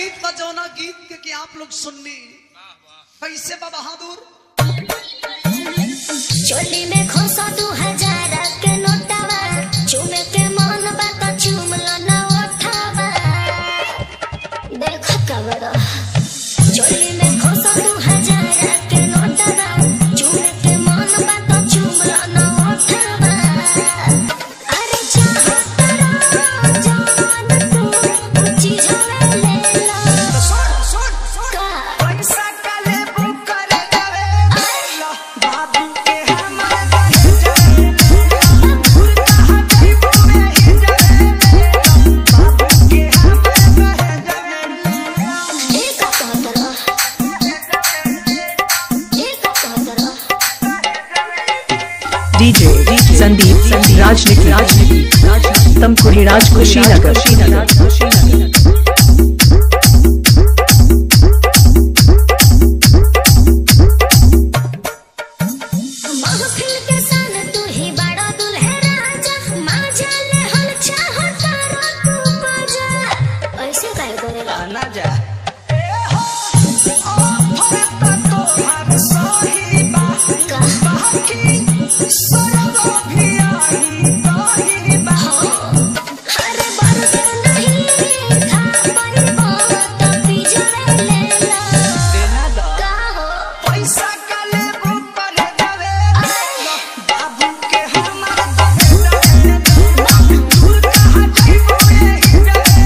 गीत बजौना गीत के आप लोग सुननी कैसे बा बहादुर। चोली में खोसा 2000 के नोटावा, चूमे के मन बात चूम लो ना उठावा। देखो कबरा चोली में खोसा 2000 के नोटावा, चूमे के मन बात चूम लो ना उठावा। अरे चाहो तेरा जान तू ऊंची झले ले लो। सुन का पैसा का ले बुक कर देवे लो बाबू के हमारे बहन जाए भूल कहा गई वो में ही जाए बाबू के हमारे बहन जाए। एक कहतरा डीजे संदीप राजनीति तमकुड़ी राज कुशीनगर। महफिल के सन तू ही बड़ा दुल्हे राजा, माजा ले हल चाहो तारा तू बाजा। ऐसे काहे करेला ना जा ए हो ओ फरता तो हर सही बात का बाकी सरगो भी आई कही बात। अरे बरस नहीं था परिवार पी जावे ले ला। देना दो का हो पैसा का ले बुक कर देवे लो बाबू के हमारे बहन जाए भूल कहा गई वो में ही जाए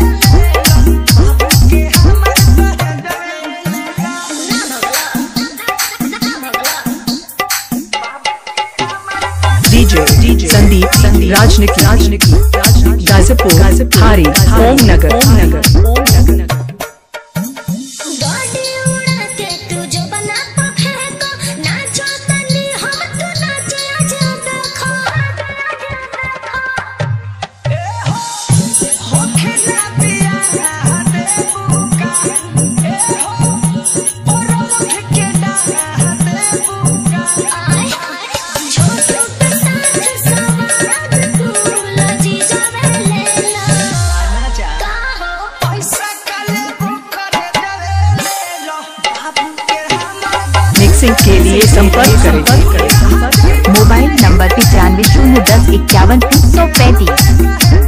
बाबू के हमारे बहन जाए। डीजे संदीप राजनीति गाजीपुर हारी ओमनगर। गाड़ी उड़ा के तू जो बना तो फेंको, नाचो तनी हम तू नाचे आज देखो। ए हो खेला पिया दे बुका ए हो परम के डाला दे बुका। आय छोटू के साथ सवाद तू लजी जावे ले ला। ना जा का हो पैसा का ले बुक कर देवे लो बाबू के हमारे बहन मिक्सिंग के लिए संपर्क करें। Mobile number 95 010 51 335।